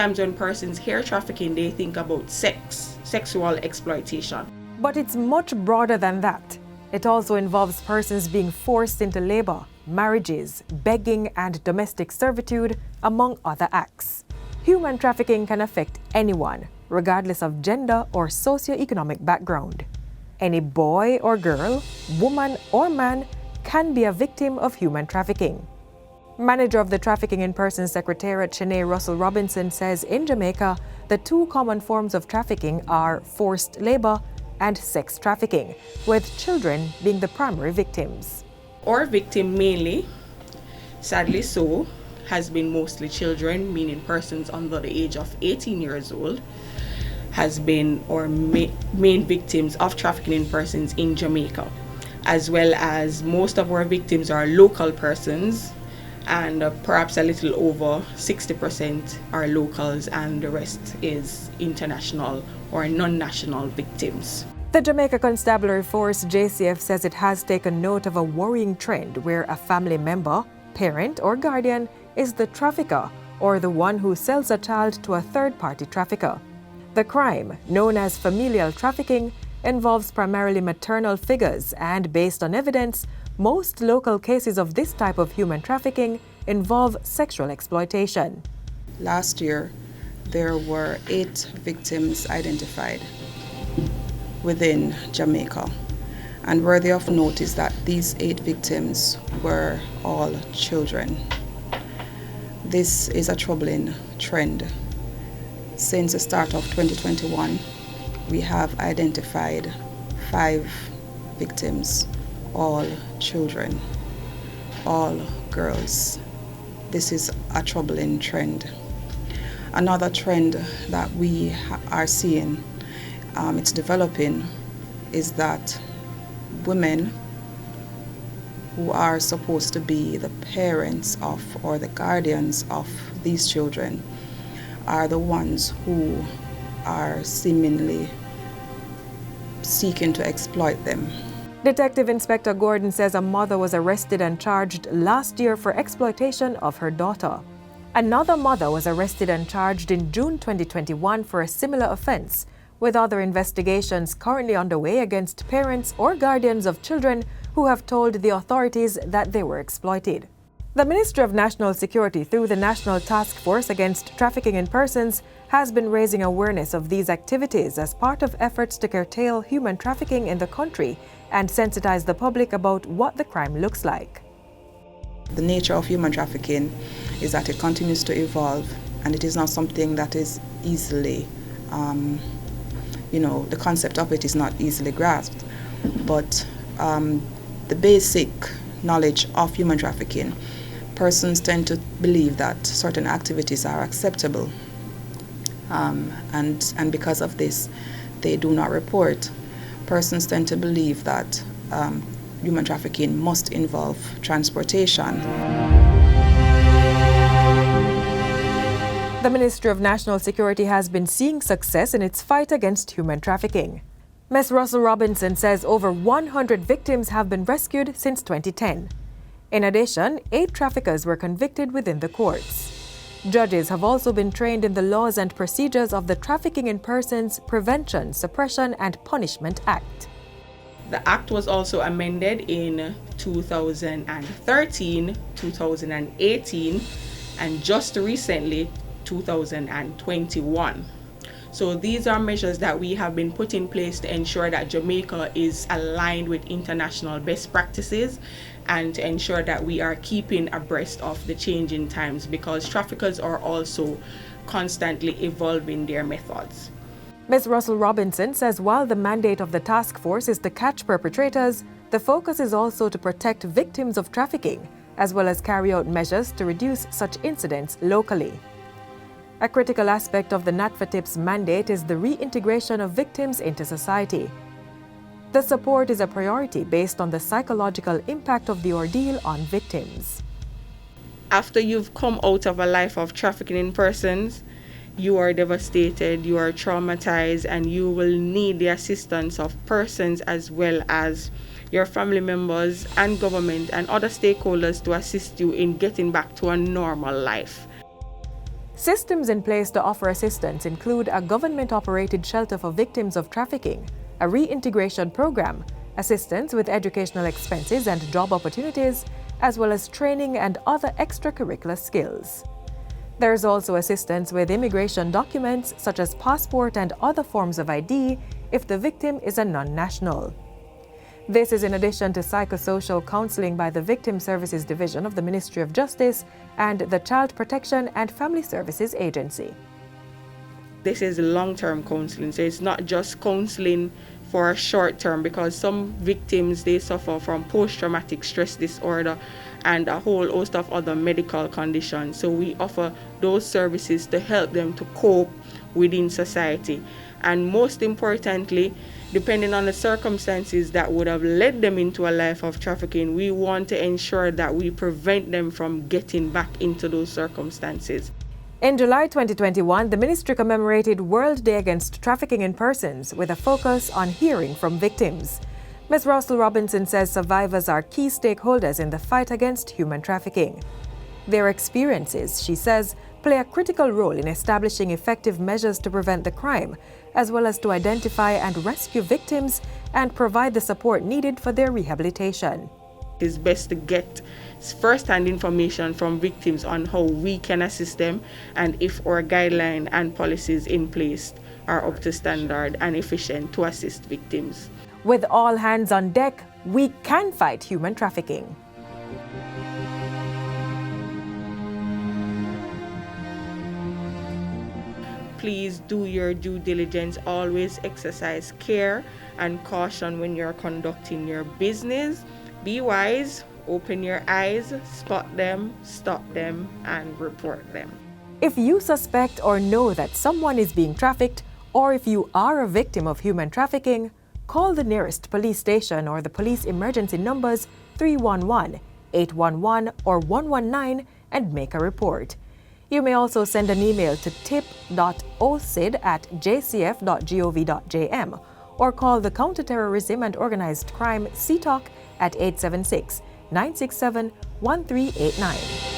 times when persons hear trafficking, they think about sexual exploitation. But it's much broader than that. It also involves persons being forced into labor, marriages, begging, and domestic servitude, among other acts. Human trafficking can affect anyone, regardless of gender or socioeconomic background. Any boy or girl, woman or man can be a victim of human trafficking. Manager of the Trafficking in Persons Secretariat, Shanae Russell Robinson, says in Jamaica, the two common forms of trafficking are forced labor and sex trafficking, with children being the primary victims. Our victim mainly, sadly so, has been mostly children, meaning persons under the age of 18 years old, has been our main victims of trafficking in persons in Jamaica, as well as most of our victims are local persons, and perhaps a little over 60% are locals, and the rest is international or non-national victims. The Jamaica Constabulary Force, JCF, says it has taken note of a worrying trend where a family member, parent, or guardian is the trafficker or the one who sells a child to a third-party trafficker. The crime, known as familial trafficking, involves primarily maternal figures, and based on evidence, most local cases of this type of human trafficking involve sexual exploitation. Last year, there were 8 victims identified within Jamaica. And worthy of note is that these 8 victims were all children. This is a troubling trend. Since the start of 2021, we have identified 5 victims, all children, all girls. This is a troubling trend. Another trend that we are seeing, it's developing, is that women who are supposed to be the parents of or the guardians of these children are the ones who are seemingly seeking to exploit them. Detective Inspector Gordon says a mother was arrested and charged last year for exploitation of her daughter. Another mother was arrested and charged in June 2021 for a similar offense, with other investigations currently underway against parents or guardians of children who have told the authorities that they were exploited. The Ministry of National Security, through the National Task Force Against Trafficking in Persons, has been raising awareness of these activities as part of efforts to curtail human trafficking in the country and sensitize the public about what the crime looks like. The nature of human trafficking is that it continues to evolve, and it is not something that is easily, the concept of it is not easily grasped. But the basic knowledge of human trafficking, persons tend to believe that certain activities are acceptable, and because of this, they do not report. Persons tend to believe that human trafficking must involve transportation. The Ministry of National Security has been seeing success in its fight against human trafficking. Ms. Russell Robinson says over 100 victims have been rescued since 2010. In addition, 8 traffickers were convicted within the courts. Judges have also been trained in the laws and procedures of the Trafficking in Persons Prevention, Suppression and Punishment Act. The act was also amended in 2013, 2018, and just recently, 2021. So these are measures that we have been put in place to ensure that Jamaica is aligned with international best practices and to ensure that we are keeping abreast of the changing times, because traffickers are also constantly evolving their methods. Ms. Russell Robinson says while the mandate of the task force is to catch perpetrators, the focus is also to protect victims of trafficking, as well as carry out measures to reduce such incidents locally. A critical aspect of the NATFATIP's mandate is the reintegration of victims into society. The support is a priority based on the psychological impact of the ordeal on victims. After you've come out of a life of trafficking in persons, you are devastated, you are traumatized, and you will need the assistance of persons as well as your family members and government and other stakeholders to assist you in getting back to a normal life. Systems in place to offer assistance include a government-operated shelter for victims of trafficking, a reintegration program, assistance with educational expenses and job opportunities, as well as training and other extracurricular skills. There is also assistance with immigration documents such as passport and other forms of ID if the victim is a non-national. This is in addition to psychosocial counseling by the Victim Services Division of the Ministry of Justice and the Child Protection and Family Services Agency. This is long-term counseling, so it's not just counseling for a short term, because some victims, they suffer from post-traumatic stress disorder and a whole host of other medical conditions. So we offer those services to help them to cope within society. And most importantly, depending on the circumstances that would have led them into a life of trafficking, we want to ensure that we prevent them from getting back into those circumstances. In July 2021, the ministry commemorated World Day Against Trafficking in Persons with a focus on hearing from victims. Ms. Russell Robinson says survivors are key stakeholders in the fight against human trafficking. Their experiences, she says, play a critical role in establishing effective measures to prevent the crime, as well as to identify and rescue victims and provide the support needed for their rehabilitation. It's best to get first-hand information from victims on how we can assist them and if our guidelines and policies in place are up to standard and efficient to assist victims. With all hands on deck, we can fight human trafficking. Please do your due diligence. Always exercise care and caution when you're conducting your business. Be wise, open your eyes, spot them, stop them, and report them. If you suspect or know that someone is being trafficked, or if you are a victim of human trafficking, call the nearest police station or the police emergency numbers 311, 811, or 119 and make a report. You may also send an email to tip.ocid@jcf.gov.jm or call the Counterterrorism and Organized Crime CTOC at 876-967-1389.